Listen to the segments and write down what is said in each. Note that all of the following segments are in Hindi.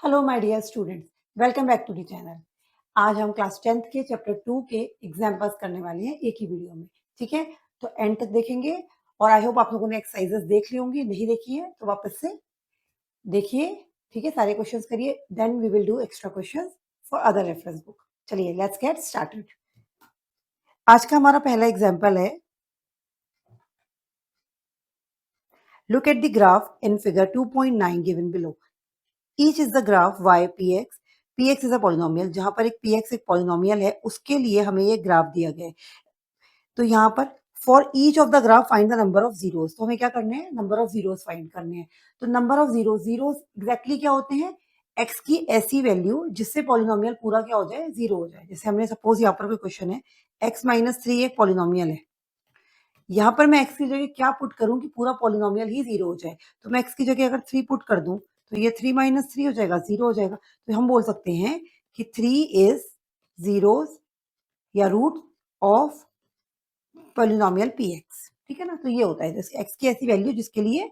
Hello my dear students, welcome back to the channel. आज हम क्लास 10th के चैप्टर 2 के एग्जाम्पल्स करने वाले हैं एक ही वीडियो में। ठीक है, तो एंड तक देखेंगे और आई होप आप लोगों ने एक्सरसाइजेस देख ली होंगी। नहीं देखी है तो वापस से देखिए। ठीक है, सारे क्वेश्चंस करिए, then we will do extra questions for other reference book. चलिए लेट्स गेट स्टार्टेड। आज का हमारा पहला एग्जाम्पल है, look at the graph in figure 2.9 given below. Each is the graph y px. px is a polynomial. जहां पर एक px एक polynomial है, उसके लिए हमें ये ग्राफ दिया गया है। तो यहाँ पर for each of the graph find the number of zeros. तो हमें क्या करने हैं, नंबर ऑफ जीरोस फाइंड करने हैं। तो नंबर ऑफ जीरोस एग्जैक्टली क्या होते हैं, एक्स की ऐसी वैल्यू जिससे पॉलिनोमियल पूरा क्या हो जाए, जीरो हो जाए। जैसे हमने सपोज यहाँ पर कोई क्वेश्चन है, x माइनस 3 एक पॉलिनोमियल है। यहाँ पर मैं x की जगह क्या पुट करूं कि पूरा पॉलिनोमियल ही जीरो हो जाए। तो मैं x की जगह अगर 3 पुट कर दूं तो ये 3 माइनस 3 हो जाएगा, जीरो हो जाएगा। तो हम बोल सकते हैं कि 3 इज जीरोस या रूट ऑफ पॉलिनोमियल px। ठीक है ना, तो ये होता है जैसे x की ऐसी वैल्यू जिसके लिए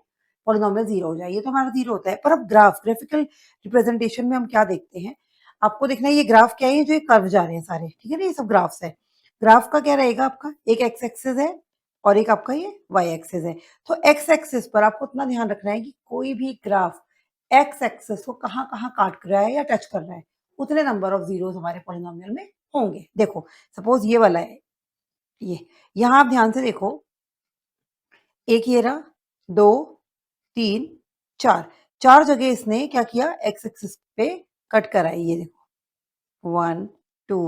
पॉलिनोमियल जीरो हो जाए। ये तो हमारा जीरो होता है। पर अब ग्राफिकल रिप्रेजेंटेशन में हम क्या देखते हैं, आपको देखना है ये ग्राफ क्या है, जो ये कर्व जा रहे हैं सारे। ठीक है ना, ये सब ग्राफ्स है। ग्राफ का क्या रहेगा, आपका एक एक्स एक्सिस है और एक आपका ये वाई एक्सिस है। तो एक्स एक्सिस पर आपको इतना ध्यान रखना है कि कोई भी ग्राफ एक्स एक्सिस को कहाँ कहाँ काट रहा है या टच कर रहा है, उतने नंबर ऑफ जीरोस हमारे पॉलिनोमियल में होंगे। देखो सपोज ये वाला है, ये यहां आप ध्यान से देखो, एक ये रहा, 2 3 4, चार जगह इसने क्या किया, एक्स एक्सिस पे कट कराई। ये देखो 1 2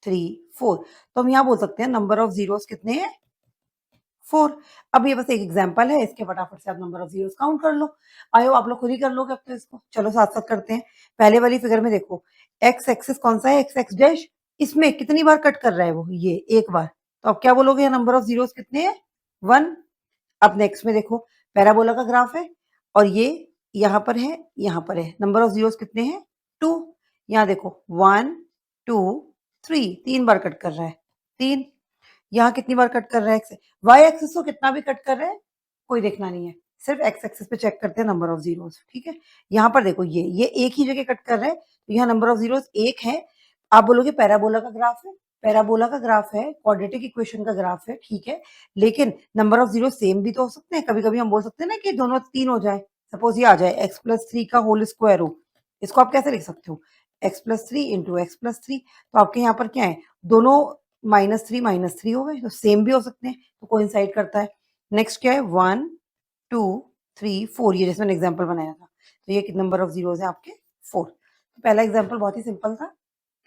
3 4। तो हम यहाँ बोल सकते हैं नंबर ऑफ जीरोस कितने हैं, 4। अब ये बस एक एग्जांपल है, इसके फटाफट से आप नंबर ऑफ जीरोस काउंट कर लो। आयो आप लोग खुद ही कर लोगे अब तो इसको। चलो साथ साथ करते हैं। पहले वाली फिगर में देखो, एक्स एक्सिस कौन सा है, एक्स एक्स डैश। इसमें कितनी बार कट कर रहा है वो, ये एक बार। तो अब क्या बोलोगे, नंबर ऑफ जीरोस कितने हैं, 1। अब नेक्स्ट में देखो, पैराबोला का ग्राफ है और ये यहाँ पर है, यहाँ पर है। नंबर ऑफ जीरोस कितने हैं, 2। यहाँ देखो 1 2 3, 3 बार कट कर रहा है, 3। यहाँ कितनी बार कट कर रहा है, एक्स। वाई एक्सिस को कितना भी कट कर रहा है कोई देखना नहीं है, सिर्फ एक्स एक्सिस पे चेक करते हैं नंबर ऑफ जीरोस। ठीक है, यहाँ पर देखो ये एक ही जगह कट कर रहा है, तो यहाँ नंबर ऑफ जीरोस एक है। आप बोलोगे पैराबोला का ग्राफ है, पैराबोला का ग्राफ है, क्वाड्रेटिक इक्वेशन का ग्राफ है, ठीक है। लेकिन नंबर ऑफ जीरो सेम भी तो हो सकते हैं। कभी कभी हम बोल सकते हैं ना कि दोनों 3 हो जाए। सपोज ये आ जाए एक्स प्लस 3 का होल स्क्वायर हो, इसको आप कैसे लिख सकते हो, x plus 3 into x plus 3। तो आपके यहाँ पर क्या है, दोनों माइनस थ्री हो गए, तो सेम भी हो सकते हैं, तो कोइंसाइड करता है। नेक्स्ट क्या है, 1 2 3 4, ये जैसे मैंने एग्जांपल बनाया था। तो ये कितने नंबर ऑफ जीरोस है आपके, 4। तो पहला एग्जांपल बहुत ही सिंपल था,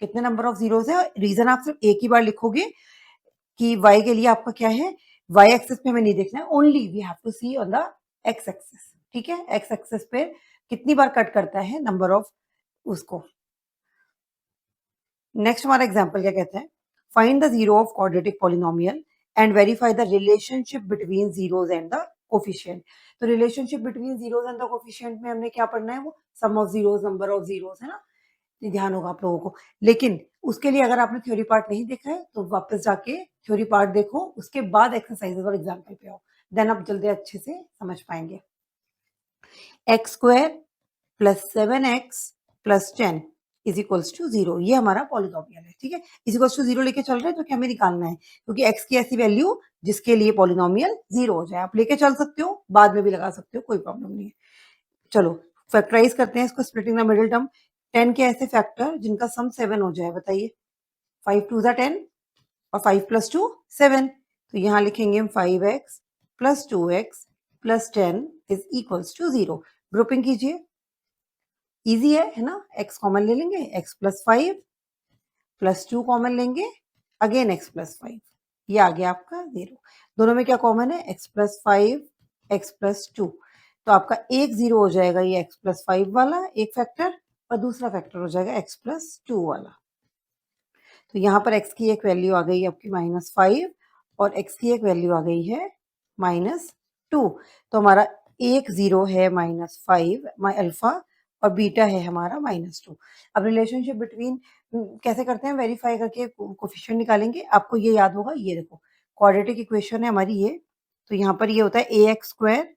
कितने नंबर ऑफ जीरोस है। रीजन आप सिर्फ एक ही बार लिखोगे कि y के लिए आपका क्या है, y एक्सिस पे हमें नहीं देखना है, only we have to see on the x axis. ठीक है, x एक्सिस पे कितनी बार कट करता है नंबर ऑफ उसको। नेक्स्ट हमारा एग्जांपल क्या कहता है, find the zero of quadratic polynomial and verify the relationship between zeros and the coefficient. तो relationship between zeros and the coefficient में हमने क्या पढ़ना है, वो sum of zeros, number of zeros, है ना। ये ध्यान होगा आप लोगों को। लेकिन उसके लिए अगर आपने थ्योरी पार्ट नहीं देखा है तो वापस जाके थ्योरी पार्ट देखो, उसके बाद एक्सरसाइजेस और एग्जाम्पल पे आओ, देन आप जल्दी अच्छे से समझ पाएंगे। X square plus 7x plus 10 is equals to 0, ये हमारा पॉलिनोमियल है। ठीक है, इज इक्वल्स टू 0 लेके चल रहे हैं तो क्या हमें निकालना है, क्योंकि x की ऐसी वैल्यू जिसके लिए पॉलिनोमियल 0 हो जाए। आप लेके चल सकते हो, बाद में भी लगा सकते हो, कोई प्रॉब्लम नहीं है। चलो फैक्टराइज करते हैं इसको, स्प्लिटिंग द मिडिल टर्म। 10 के ऐसे फैक्टर जिनका सम 7 हो जाए, बताइए। 5 टू द 10 और 5 प्लस 2 7। तो यहाँ लिखेंगे हम 5x plus 2x plus 10 is equals to 0। Grouping कीजिए, इजी है ना। x कॉमन ले लेंगे, x प्लस 5 प्लस 2 कॉमन लेंगे, अगेन x प्लस 5, ये आ गया आपका 0। दोनों में क्या कॉमन है, x प्लस 5 x प्लस 2। तो आपका एक 0 हो जाएगा ये x प्लस 5 वाला एक फैक्टर, और दूसरा फैक्टर हो जाएगा x प्लस 2 वाला। तो यहाँ पर x की एक वैल्यू आ गई आपकी -5 और x की एक वैल्यू आ गई है -2। तो हमारा एक 0 है -5 अल्फा और बीटा है हमारा -2। अब रिलेशनशिप बिटवीन कैसे करते हैं, वेरीफाई करके कोफिशिएंट निकालेंगे। आपको ये याद होगा, ये देखो क्वाड्रेटिक इक्वेशन है हमारी ये। तो यहाँ पर ये होता है ax square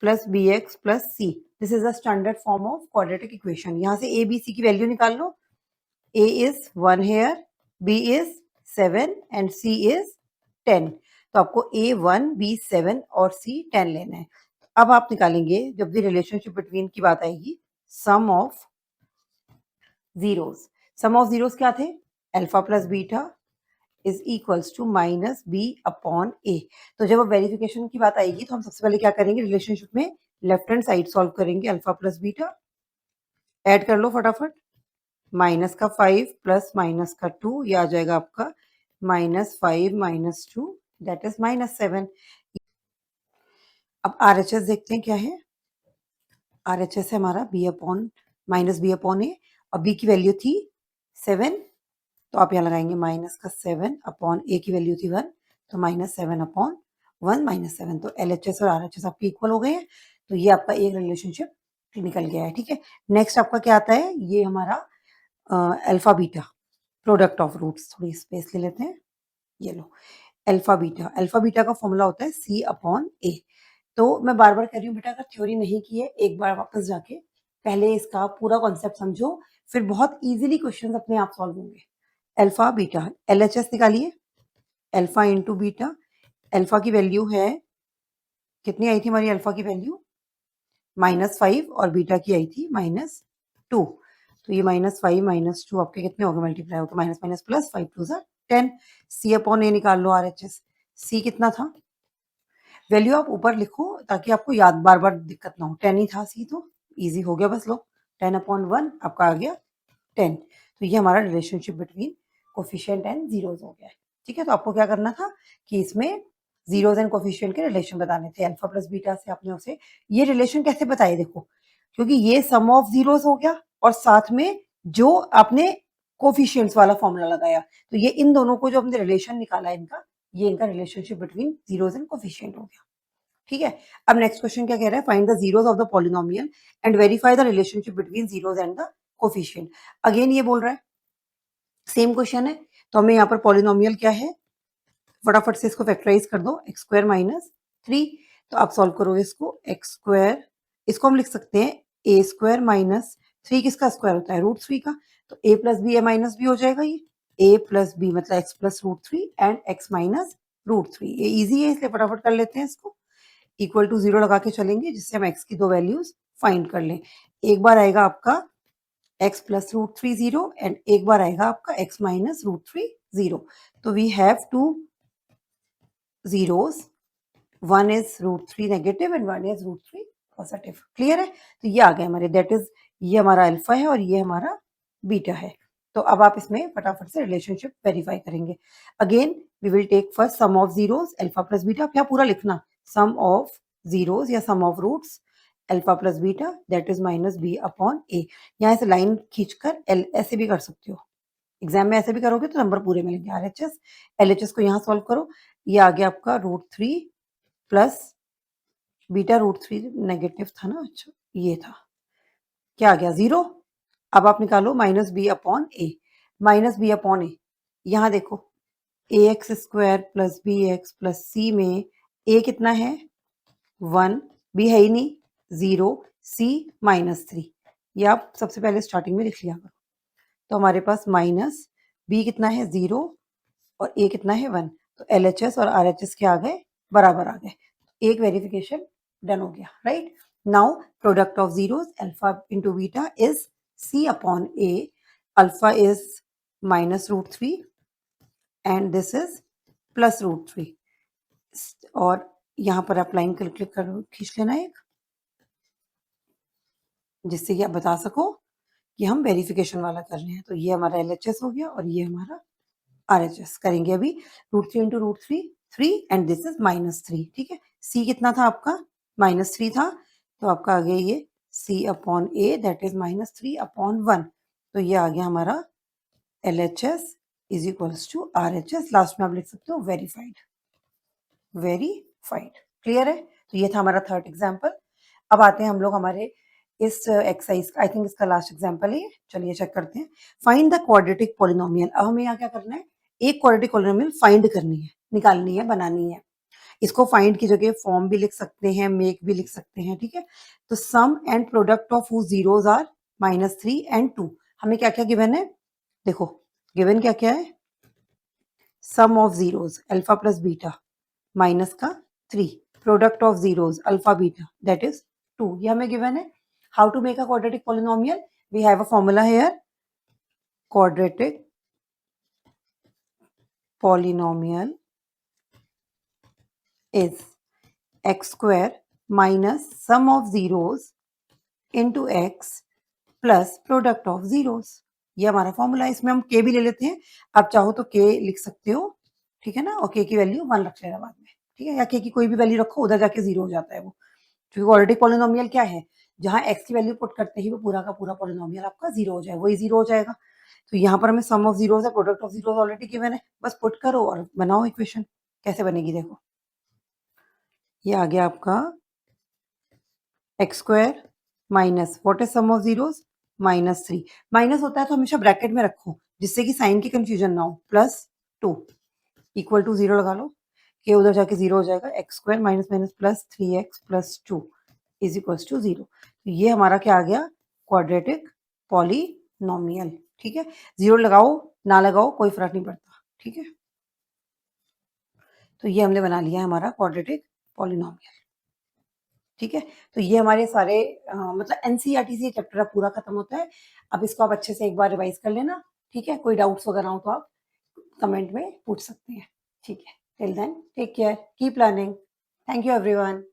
plus bx plus c। This is the standard form of quadratic equation. यहाँ से ए बी सी की वैल्यू निकाल लो। A is 1 here, B is 7 and C is 10। तो आपको ए 1 बी 7 और सी 10 लेना है। अब आप निकालेंगे जब भी रिलेशनशिप बिटवीन की बात आएगी, sum of zeros. Sum of zeros क्या थे? Alpha plus beta is equals to minus B upon A. तो जब अब वेरिफिकेशन की बात आएगी तो हम सबसे पहले क्या करेंगे, रिलेशनशिप में लेफ्ट हैंड साइड सॉल्व करेंगे। अल्फा प्लस बीटा ऐड कर लो फटाफट। माइनस का 5 प्लस माइनस का 2, ये आ जाएगा आपका -5 -2 दैट इज -7। अब आरएचएस देखते हैं क्या है। आरएचएस है हमारा B upon minus B upon A, और बी की वैल्यू थी 7, तो आप यहाँ लगाएंगे माइनस का 7 अपॉन ए की वैल्यू थी 1, तो -7 अपॉन 1 -7। तो एलएचएस और आरएचएस आपके इक्वल हो गए हैं। तो ये आपका एक रिलेशनशिप निकल गया है। ठीक है, नेक्स्ट आपका क्या आता है, ये हमारा alpha beta product of roots. थोड़ी स्पेस ले लेते हैं, ये लो। अल्फा बीटा का फॉर्मूला होता है सी अपॉन ए। तो मैं बार बार कह रही हूँ बेटा, अगर थ्योरी नहीं की है एक बार वापस जाके पहले इसका पूरा कॉन्सेप्ट समझो, फिर बहुत इजीली क्वेश्चंस अपने आप सॉल्व होंगे। अल्फा बीटा एलएचएस निकालिए, अल्फा इंटू बीटा। अल्फा की वैल्यू है कितनी आई थी हमारी, अल्फा की वैल्यू -5 और बीटा की आई थी -2। तो ये -5 -2 आपके कितने हो गए, मल्टीप्लाई होकर माइनस माइनस प्लस 5 2 ज़ा 10। सी अपॉन ए निकाल लो आरएचएस। सी कितना था, वैल्यू आप ऊपर लिखो ताकि आपको याद बार बार दिक्कत ना हो। 10 ही था सी, तो इजी हो गया, बस लो 10 अपॉन 1 आपका आ गया 10। तो ये हमारा relationship between coefficient and zeros हो गया है। ठीक है, तो आपको क्या करना था कि इसमें जीरोस एंड कोफिशिएंट के रिलेशन बताने थे। अल्फा प्लस बीटा से आपने उसे ये रिलेशन कैसे बताए, देखो, क्योंकि ये सम ऑफ जीरोस हो गया और साथ में जो आपने कोफिशिएंट्स वाला फॉर्मूला लगाया, तो ये इन दोनों को जो हमने रिलेशन निकाला इनका, ये इनका relationship between zeros and coefficient हो गया। ठीक है, अब नेक्स्ट क्वेश्चन क्या कह रहा है, find the zeros of the polynomial and verify the relationship between zeros and the coefficient. Again ये बोल रहा है, सेम क्वेश्चन है, तो हमें यहाँ पर पॉलिनोमियल क्या है, फटाफट से इसको फैक्टराइज कर दो, एक्स स्क्वायर माइनस 3। तो आप सॉल्व करोगे इसको, एक्स स्क्वायर, इसको हम लिख सकते हैं ए स्क्वायर माइनस 3, किसका स्क्वायर होता है, √3 का। तो ए प्लस बी ए माइनस बी हो जाएगा, ये ए प्लस बी मतलब x plus √3 and x minus √3। ये इजी है इसलिए फटाफट कर लेते हैं इसको। इक्वल टू 0 लगा के चलेंगे जिससे हम एक्स की दो वैल्यूज फाइंड कर लें। एक बार आएगा आपका x plus √3 0 एंड एक बार आएगा आपका x minus √3 0। तो we have two zeros, one is √3 negative and one is √3 positive. Clear है, तो ये आ गया हमारे, दैट इज ये हमारा अल्फा है और ये हमारा बीटा है। तो अब आप इसमें फटाफट से रिलेशनशिप वेरीफाई करेंगे। Again we will take first sum of zeros alpha plus beta. आप यहाँ पूरा लिखना, सम ऑफ जीरोस या sum of roots alpha plus beta that is minus B upon A. यहाँ से लाइन खींचकर एल ऐसे भी कर सकते हो, एग्जाम में ऐसे भी करोगे तो नंबर पूरे मिलेंगे। आरएचएस एलएचएस को यहाँ सॉल्व करो, ये आ गया आपका √3 प्लस बीटा √3 नेगेटिव था ना, अच्छा ये था, क्या आ गया 0। अब आप निकालो minus B upon A. Minus B upon A, यहाँ देखो A x square plus B x plus C में ए कितना है 1, बी है ही नहीं 0, सी -3। ये आप सबसे पहले स्टार्टिंग में लिख लिया करो। तो हमारे पास माइनस बी कितना है 0 और ए कितना है 1। तो एलएचएस और आरएचएस के आ गए बराबर आ गए, एक वेरिफिकेशन डन हो गया। Right, now product of zeros alpha into beta is c upon a. Alpha is -√3 and this is +√3। और यहाँ पर आप लाइन क्लिक कर खींच लेना एक, जिससे कि आप बता सको कि हम वेरिफिकेशन वाला कर रहे हैं। तो ये हमारा एलएचएस हो गया और ये हमारा आरएचएस। करेंगे अभी √3 इंटू √3 3 एंड दिस इज -3। ठीक है, सी कितना था आपका -3 था, तो आपका आ गया ये C upon A that is -3 upon 1। तो ये आ गया हमारा LHS is equals to RHS. Last में आप लिख सकते हो वेरीफाइड, वेरीफाइड। क्लियर है, तो ये था हमारा थर्ड एग्जाम्पल। अब आते हैं हम लोग हमारे इस एक्सरसाइज, आई थिंक इसका लास्ट एग्जाम्पल है। चलिए चेक करते हैं, फाइंड द क्वाड्रेटिक पॉलिनोमियल। अब हमें यहाँ क्या करना है, एक क्वाड्रेटिक पॉलिनोमियल फाइंड करनी है, निकालनी है, बनानी है। इसको फाइंड की जगह फॉर्म भी लिख सकते हैं, मेक भी लिख सकते हैं, ठीक है। तो sum and product of whose zeros are -3 and 2। हमें क्या क्या गिवन है, देखो गिवन क्या क्या है, sum of zeros alpha plus beta minus का 3, product of zeros alpha beta that is 2, ये हमें गिवन है। How to make a quadratic polynomial, we have a formula here, quadratic polynomial is x square minus sum of zeros into x plus product of zeros. ये हमारा फॉर्मूला है, इसमें हम के भी ले लेते हैं, आप चाहो तो के लिख सकते हो, ठीक है ना, और के की वैल्यू 1 रख लेना बाद में, ठीक है, या के की कोई भी वैल्यू रखो, उधर जाके 0 हो जाता है वो। क्योंकि क्वाड्रेटिक पॉलिनोमियल क्या है, जहां x की वैल्यू पुट करते ही वो पूरा का पूरा पॉलिनोमियल आपका 0 हो जाए, वही 0 हो जाएगा। तो यहाँ पर हमें सम ऑफ जीरोस है, product of zeros already given है, बस पुट करो और बनाओ इक्वेशन। कैसे बनेगी देखो, ये आ गया आपका x square minus what is sum of zeros -3, minus होता है तो हमेशा ब्रैकेट में रखो जिससे कि साइन की कंफ्यूजन ना हो, +2 इक्वल टू 0 लगा लो, के उधर जाके 0 हो जाएगा, x square minus minus plus 3x plus 2 is equals to 0। तो ये हमारा क्या आ गया, क्वाड्रेटिक पॉलिनोमियल, ठीक है। 0 लगाओ ना लगाओ कोई फर्क नहीं पड़ता, ठीक है। तो ये हमने बना लिया है हमारा क्वाड्रेटिक पॉलिनोमियल, ठीक है। तो ये हमारे सारे मतलब एनसीईआरटी से ये चैप्टर अब पूरा खत्म होता है। अब इसको आप अच्छे से एक बार रिवाइज कर लेना, ठीक है। कोई डाउट्स वगैरह हो तो आप कमेंट में पूछ सकते हैं, ठीक है। Till then take care, keep learning. Thank you everyone.